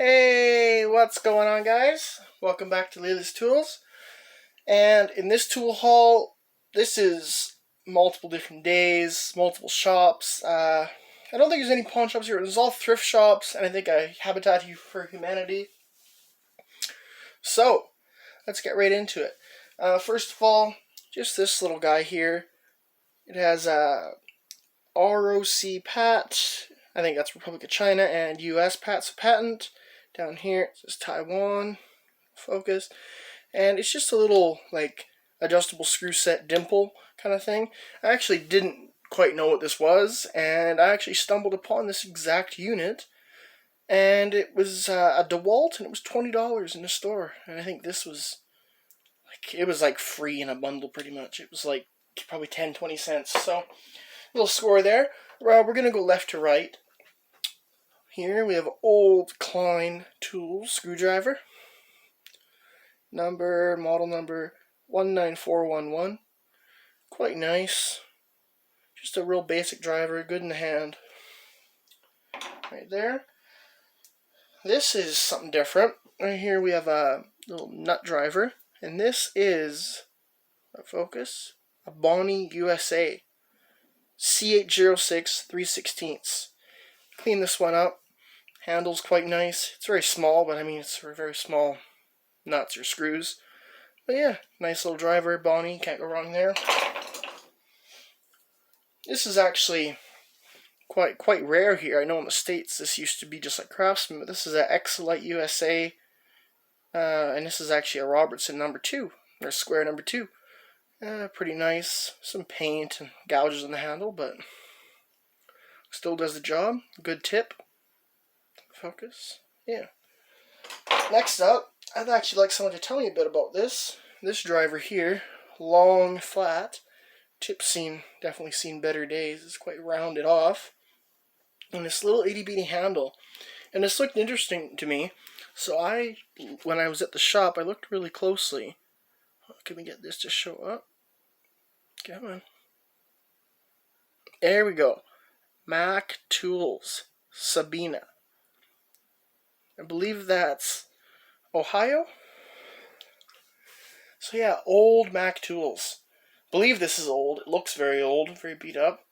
Hey, what's going on, guys? Welcome back to Lily's Tools. And in this tool haul, this is multiple different days, multiple shops. I don't think there's any pawn shops here. There's all thrift shops, and I think a Habitat for Humanity. So, let's get right into it. First of all, just this little guy here. It has a ROC PAT. I think that's Republic of China and US PAT's patent. Down here it says Taiwan, focus, and it's just a little like adjustable screw set dimple kind of thing. I actually didn't quite know what this was, and I actually stumbled upon this exact unit, and it was a DeWalt, and it was $20 in the store, and I think this was like free in a bundle pretty much. It was like probably 10-20 cents. So little score there. We're gonna go left to right. Here we have old Klein tool screwdriver. Model number 19411. Quite nice. Just a real basic driver, good in the hand. Right there. This is something different. Right here we have a little nut driver. And this is, focus, a Bonney USA. C806 3/16. Clean this one up. Handle's quite nice. It's very small, but I mean it's for very small nuts or screws. But yeah, nice little driver, Bonney, can't go wrong there. This is actually quite rare here. I know in the States this used to be just like Craftsman, but this is a Exolite USA, and this is actually a Robertson number 2, or square number 2. Pretty nice. Some paint and gouges on the handle, but still does the job. Good tip. Focus. Yeah. Next up, I'd actually like someone to tell me a bit about this. This driver here, long, flat. Tip definitely seen better days. It's quite rounded off. And this little itty bitty handle. And this looked interesting to me. So when I was at the shop, I looked really closely. Can we get this to show up? Come on. There we go. Mac Tools, Sabina. I believe that's Ohio. So yeah, old Mac Tools. I believe this is old. It looks very old, very beat up.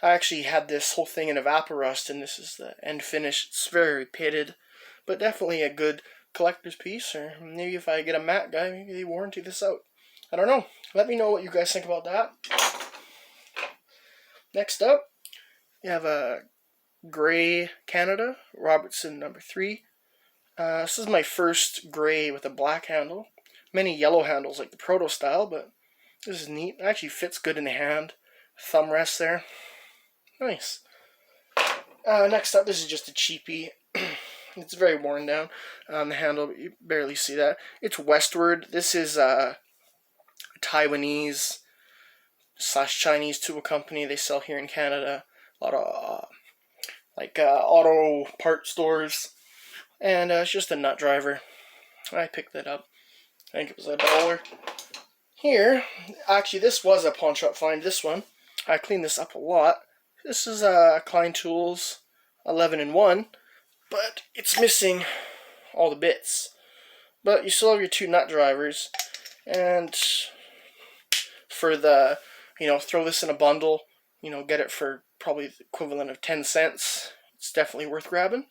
I actually had this whole thing in Evaporust, and this is the end finish. It's very pitted, but definitely a good collector's piece. Or maybe if I get a Mac guy, maybe they warranty this out. I don't know. Let me know what you guys think about that. Next up, we have a gray Canada, Robertson number 3. This is my first gray with a black handle. Many yellow handles like the Proto style, but this is neat. It actually fits good in the hand. Thumb rest there. Nice. Next up, this is just a cheapie. It's very worn down. The handle, you barely see that. It's Westward. This is Taiwanese / Chinese tool company. They sell here in Canada. A lot of auto part stores. And it's just a nut driver. I picked that up. I think it was $1. Here, actually this was a pawn shop find, this one. I cleaned this up a lot. This is Klein Tools 11-in-1, but it's missing all the bits. But you still have your 2 nut drivers, and for the, throw this in a bundle, get it for probably the equivalent of 10 cents. It's definitely worth grabbing.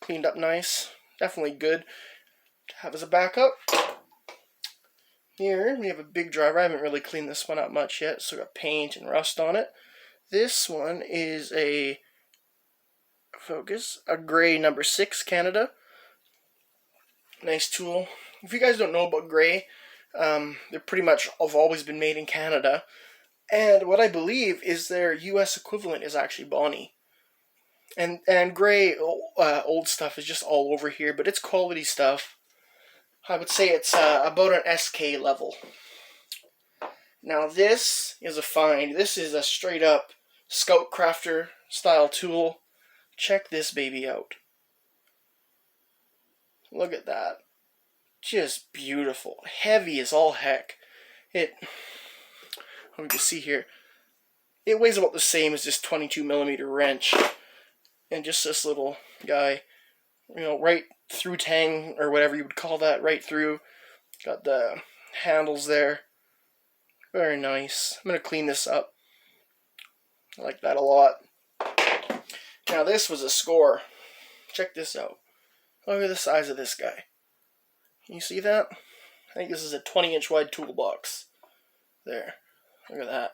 Cleaned up nice. Definitely good to have as a backup. Here we have a big driver. I haven't really cleaned this one up much yet, so got paint and rust on it. This one is a gray number 6 Canada. Nice tool. If you guys don't know about gray, they're pretty much have always been made in Canada. And what I believe is their US equivalent is actually Bonney. And gray old stuff is just all over here, but it's quality stuff. I would say it's about an SK level. Now this is a find. This is a straight up Scout Crafter style tool. Check this baby out. Look at that. Just beautiful. Heavy as all heck. What we can see here. It weighs about the same as this 22mm wrench. And just this little guy. You know, right through tang, or whatever you would call that, right through. Got the handles there. Very nice. I'm going to clean this up. I like that a lot. Now this was a score. Check this out. Look at the size of this guy. Can you see that? I think this is a 20-inch wide toolbox. There. Look at that.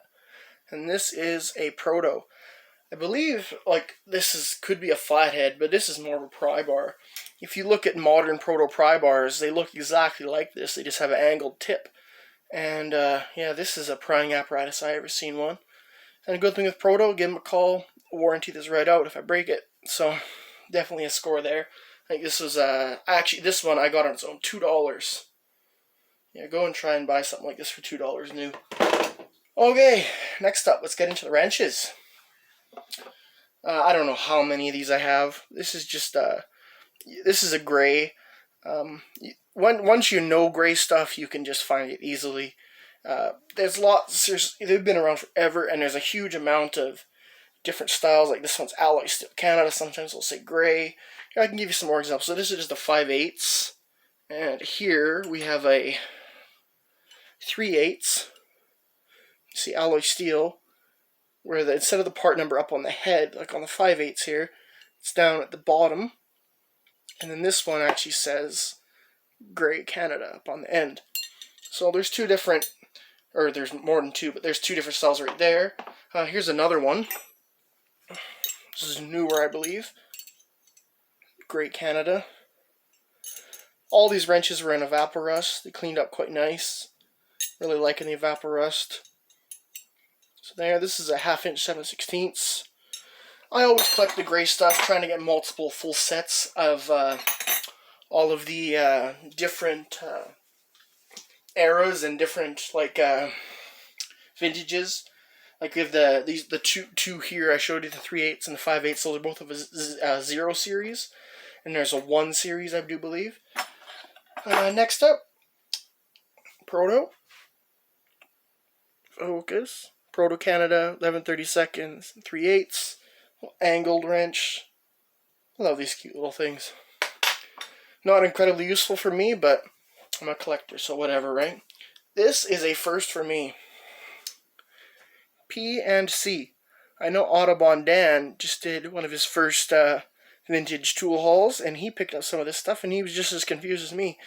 And this is a Proto. I believe like this could be a flathead, but this is more of a pry bar. If you look at modern Proto Pry Bars, they look exactly like this. They just have an angled tip. And yeah, this is a prying apparatus I ever seen one. And a good thing with Proto, give them a call. Warranty this right out if I break it. So definitely a score there. I think this was actually this one I got on its own, $2. Yeah, go and try and buy something like this for $2 new. Okay, next up, let's get into the wrenches. I don't know how many of these I have. This is just this is a gray. Once you know gray stuff, you can just find it easily. There's lots. They've been around forever, and there's a huge amount of different styles. Like this one's alloy steel Canada. Sometimes they'll say gray. Here, I can give you some more examples. So this is just a 5/8, and here we have a 3/8. You see alloy steel, where instead of the part number up on the head, like on the 5/8 here, it's down at the bottom. And then this one actually says Gray Canada up on the end. So there's two different, or there's more than two, but there's two different styles right there. Here's another one. This is newer, I believe. Gray Canada. All these wrenches were in Evaporust. They cleaned up quite nice. Really liking the Evaporust. So there, this is a 1/2-inch 7/16. I always collect the gray stuff, trying to get multiple full sets of all of the different eras and different like vintages. Like we have the two here. I showed you the 3/8 and the 5/8. Those are both of a 0 series, and there's a 1 series, I do believe. Next up, Proto. Focus. Proto Canada, 11/32, 3/8. Angled wrench. I love these cute little things. Not incredibly useful for me, but I'm a collector, so whatever, right? This is a first for me. P&C. I know Audubon Dan just did one of his first vintage tool hauls, and he picked up some of this stuff, and he was just as confused as me.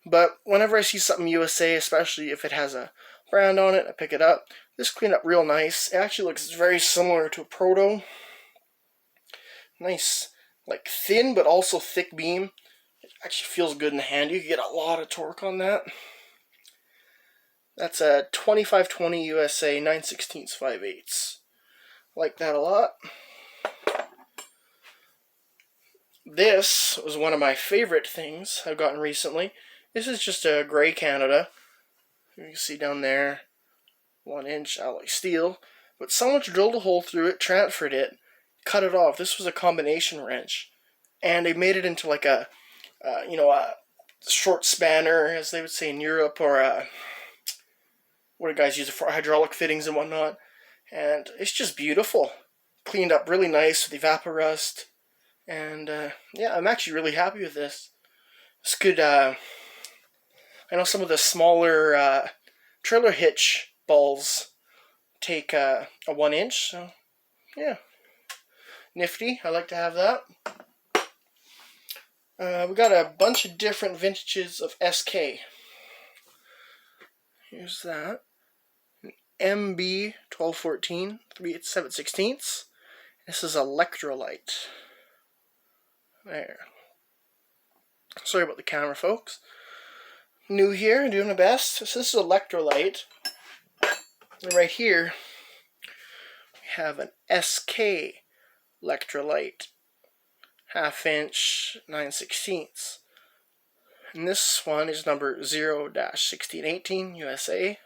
But whenever I see something USA, especially if it has a brand on it, I pick it up. This cleaned up real nice. It actually looks very similar to a Proto. Nice, like thin but also thick beam. It actually feels good in the hand. You can get a lot of torque on that. That's a 2520 USA 9/16 5/8. Like that a lot. This was one of my favorite things I've gotten recently. This is just a Gray Canada. You can see down there, 1-inch alloy steel. But someone drilled a hole through it, transferred it, cut it off. This was a combination wrench, and they made it into like a short spanner, as they would say in Europe, or what do guys use it for, hydraulic fittings and whatnot. And it's just beautiful. Cleaned up really nice with Evaporust, and yeah, I'm actually really happy with this. This could, I know some of the smaller trailer hitch balls take a 1-inch, so yeah. Nifty. I like to have that. We got a bunch of different vintages of SK. Here's that. MB 1214 3/7/16. This is electrolyte. There. Sorry about the camera, folks. New here, doing the best. So this is electrolyte. And right here, we have an SK electrolyte, 1/2-inch 9/16. And this one is number 0-1618 USA.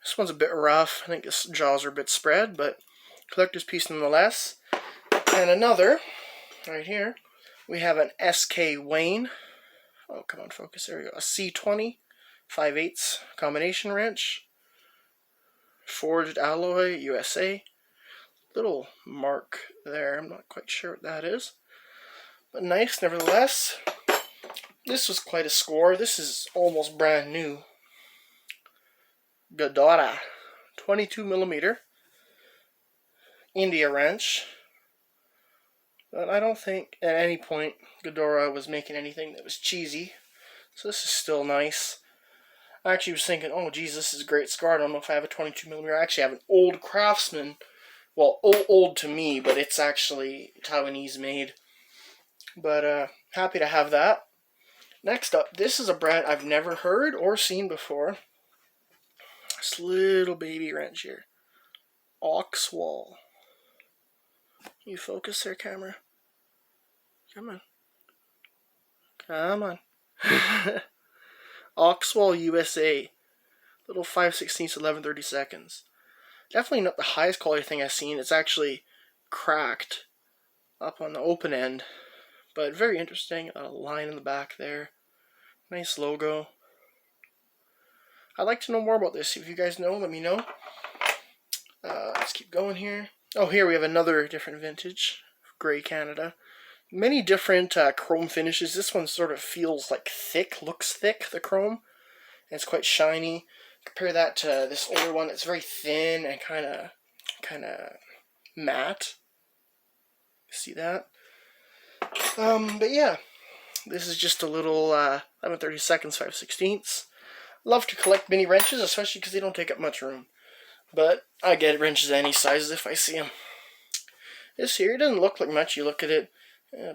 This one's a bit rough. I think its jaws are a bit spread, but collector's piece nonetheless. And another, right here, we have an SK Wayne. Oh, come on, focus. There we go. A C20 5/8 combination wrench. Forged alloy, USA. Little mark there. I'm not quite sure what that is. but nice nevertheless. This was quite a score. This is almost brand new. Ghidorah, 22mm India wrench. But I don't think at any point Ghidorah was making anything that was cheesy. So this is still nice. I actually was thinking, oh geez, this is a great scar. I don't know if I have a 22mm. I actually have an old Craftsman. Well, old to me, but it's actually Taiwanese made. But happy to have that. Next up, this is a brand I've never heard or seen before. This little baby wrench here. Oxwall. You focus there, camera? Come on. Come on. Oxwall USA. Little 5/16, 11/32. Definitely not the highest quality thing I've seen. It's actually cracked up on the open end. But very interesting. A line in the back there. Nice logo. I'd like to know more about this. If you guys know, let me know. Let's keep going here. Oh, here we have another different vintage. Gray Canada. Many different chrome finishes. This one sort of feels like thick, looks thick, the chrome. And it's quite shiny. Compare that to this older one that's very thin and kind of matte. See that? But yeah, this is just a little 11/32, 5/16. Love to collect mini wrenches, especially because they don't take up much room. But I get wrenches any sizes if I see them. This here doesn't look like much. You look at it,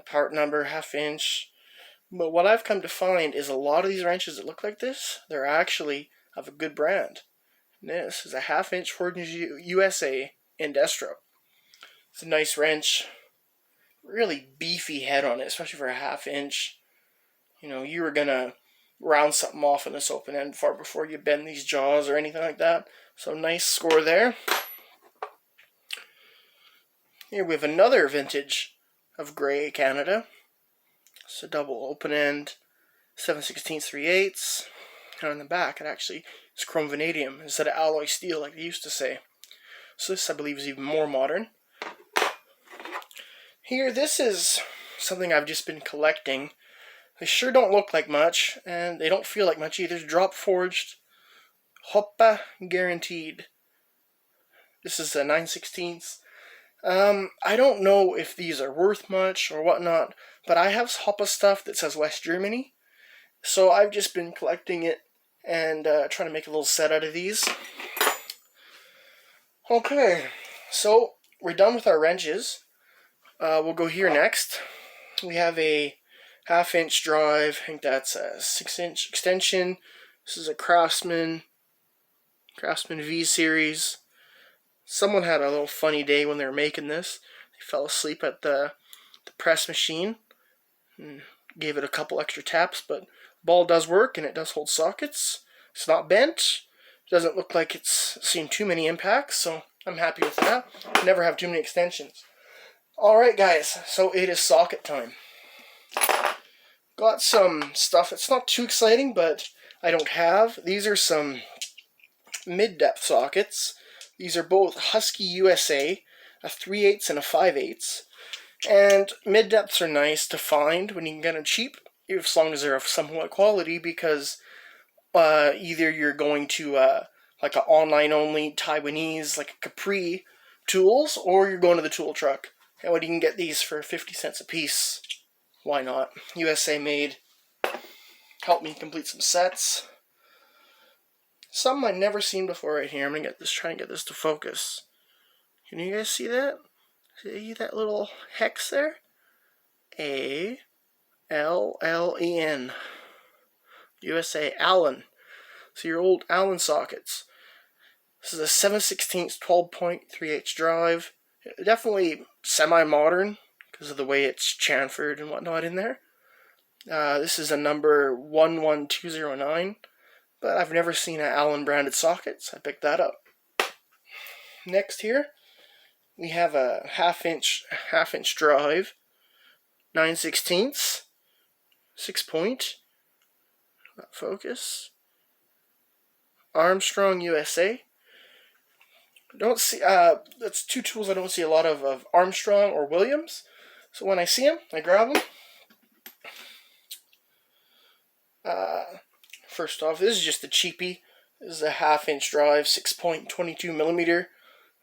part number, 1/2 inch. But what I've come to find is a lot of these wrenches that look like this, they're actually of a good brand. And this is a 1/2 inch Forgings USA Indestro. It's a nice wrench. Really beefy head on it, especially for a 1/2 inch. You know, you were gonna round something off in this open end far before you bend these jaws or anything like that. So nice score there. Here we have another vintage of Gray Canada. It's a double open end, 7/16, 3/8. And on the back, it actually is chrome vanadium instead of alloy steel like they used to say. So this, I believe, is even more modern. Here, this is something I've just been collecting. They sure don't look like much, and they don't feel like much either. Drop forged, Hoppa guaranteed. This is a 9/16. I don't know if these are worth much or whatnot, but I have Hoppa stuff that says West Germany, so I've just been collecting it and trying to make a little set out of these. Okay, so we're done with our wrenches. We'll go here next. We have a 1/2 inch drive. I think that's a 6-inch extension. This is a Craftsman V series. Someone had a little funny day when they were making this. They fell asleep at the press machine and gave it a couple extra taps, but the ball does work and it does hold sockets. It's not bent. It doesn't look like it's seen too many impacts, so I'm happy with that. Never have too many extensions. Alright guys, so it is socket time. Got some stuff. It's not too exciting, but I don't have. These are some mid-depth sockets. These are both Husky USA, a 3/8 and a 5/8. And mid-depths are nice to find when you can get them cheap, as long as they're of somewhat quality, because either you're going to like an online-only Taiwanese, like a Capri tools, or you're going to the tool truck. And when you can get these for 50 cents a piece, why not? USA made. Help me complete some sets. Something I've never seen before right here. I'm gonna try and get this to focus. Can you guys see that? See that little hex there? ALLEN. USA Allen. So your old Allen sockets. This is a 7/16 12.3H drive. Definitely semi-modern because of the way it's chamfered and whatnot in there. This is a number 11209. But I've never seen an Allen branded socket, so I picked that up. Next here, we have a 1/2 inch drive, 9/16, 6-point, focus, Armstrong USA. Don't see, that's two tools I don't see a lot of Armstrong or Williams. So when I see them, I grab them. First off, this is just the cheapie. This is a 1/2-inch drive, 6.22 millimeter.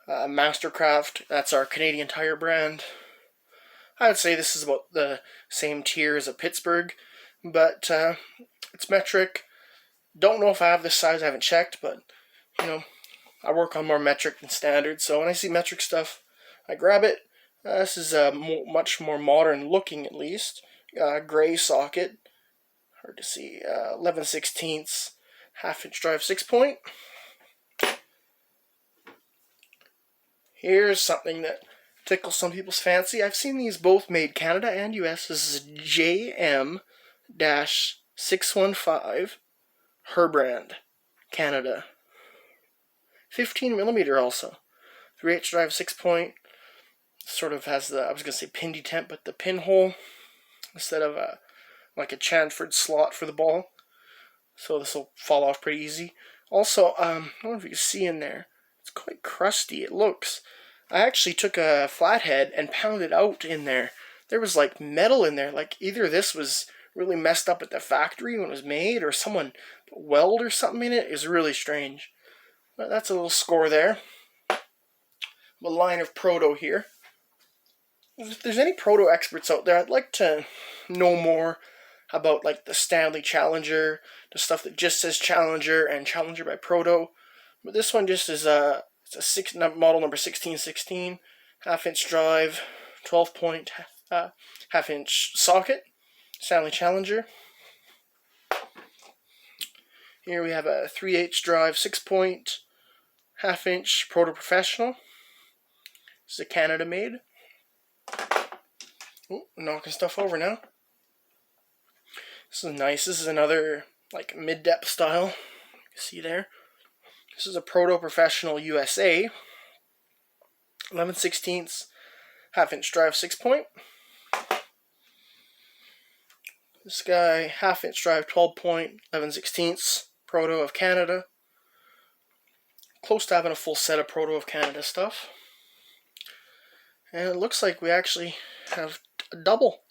Mastercraft, that's our Canadian Tire brand. I would say this is about the same tier as a Pittsburgh, but it's metric. Don't know if I have this size, I haven't checked, but you know, I work on more metric than standard, so when I see metric stuff, I grab it. This is much more modern looking, at least. Gray socket, hard to see. 11/16, 1/2-inch drive, 6-point. Here's something that tickles some people's fancy. I've seen these both made Canada and US. This is JM-615 Herbrand, Canada. 15 millimeter also. 3/8 drive, 6-point. Sort of has the, I was going to say pin detent, but the pinhole instead of like a chamfered slot for the ball. So this will fall off pretty easy. Also, I don't know if you can see in there, it's quite crusty, it looks. I actually took a flathead and pounded out in there. There was like metal in there, like either this was really messed up at the factory when it was made, or someone put weld or something in it. It was really strange. But that's a little score there. A line of Proto here. If there's any Proto experts out there, I'd like to know more about like the Stanley Challenger, the stuff that just says Challenger and Challenger by Proto. But this one just is it's a model number 1616, 1/2-inch drive, 12-point, 1/2-inch socket, Stanley Challenger. Here we have a 3/8 drive, 6-point, 1/2-inch Proto Professional. This is a Canada made. Ooh, knocking stuff over now. This is nice. This is another like mid-depth style. You can see there. This is a Proto Professional USA. 11/16, 1/2-inch drive, 6-point. This guy, 1/2-inch drive, 12-point, 11/16, Proto of Canada. Close to having a full set of Proto of Canada stuff. And it looks like we actually have a double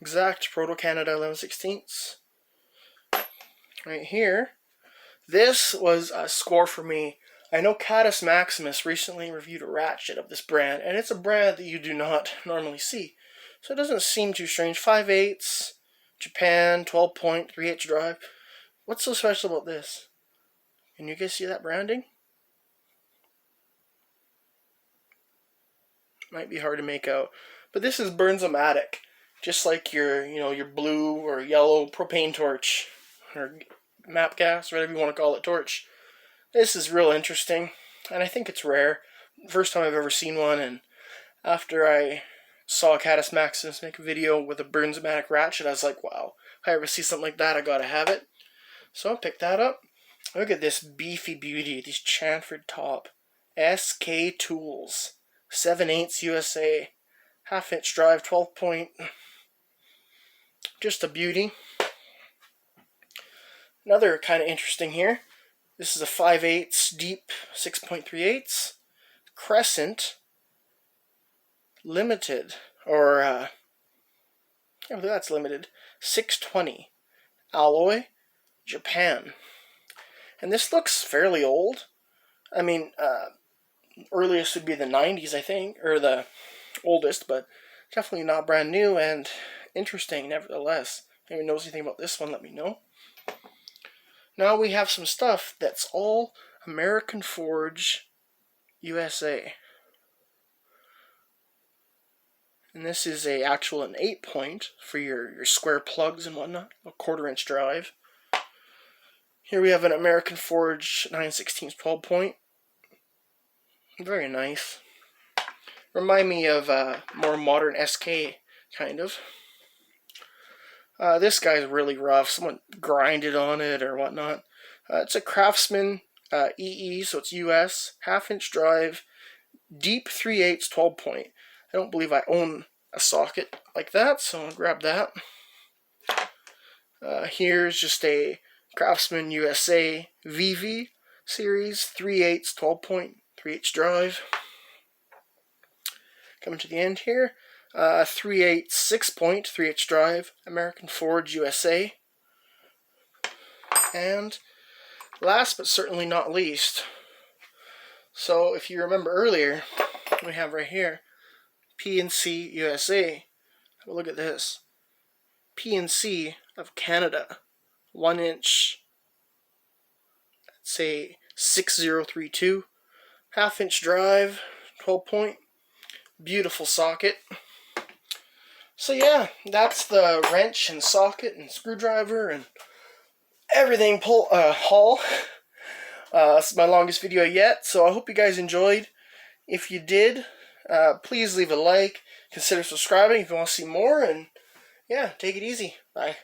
exact Proto Canada 11/16. Right here. This was a score for me. I know Catus Maximus recently reviewed a ratchet of this brand, and it's a brand that you do not normally see. So it doesn't seem too strange. 5/8, Japan, 12-point, 3/8 drive. What's so special about this? Can you guys see that branding? Might be hard to make out. But this is Burns-O-Matic. Just like your blue or yellow propane torch, or map gas, whatever you want to call it, torch. This is real interesting, and I think it's rare. First time I've ever seen one, and after I saw Catus Maximus make a video with a Burns-O-Matic ratchet, I was like, wow, if I ever see something like that, I gotta have it. So I picked that up. Look at this beefy beauty, this chamfered top. SK Tools, 7/8 USA, 1/2-inch drive, 12-point. Just a beauty. Another kind of interesting here. This is a 5/8 deep, 6.38 Crescent Limited, or I believe that's limited. 620 alloy, Japan. And this looks fairly old. I mean, earliest would be the 90s, I think, or the oldest, but definitely not brand new and interesting nevertheless. If anyone knows anything about this one, let me know. Now we have some stuff that's all American Forge USA. And this is an 8-point for your square plugs and whatnot, a 1/4-inch drive. Here we have an American Forge 9/16 12-point. Very nice. Remind me of more modern SK, kind of. This guy's really rough. Someone grinded on it or whatnot. It's a Craftsman EE, so it's US. 1/2-inch drive, deep 3/8 12-point. I don't believe I own a socket like that, so I'll grab that. Here's just a Craftsman USA VV series, 3/8 12-point, 3/8 drive. Coming to the end here. 3/8 6-point, 3/8 drive, American Forge USA. And last but certainly not least, so if you remember earlier, we have right here PNC USA. Have a look at this. PNC of Canada, 1 inch, let's say 6032, half-inch drive, 12-point, beautiful socket. So yeah, that's the wrench and socket and screwdriver and everything haul. This is my longest video yet, so I hope you guys enjoyed. If you did, please leave a like, consider subscribing if you want to see more, and yeah, take it easy. Bye.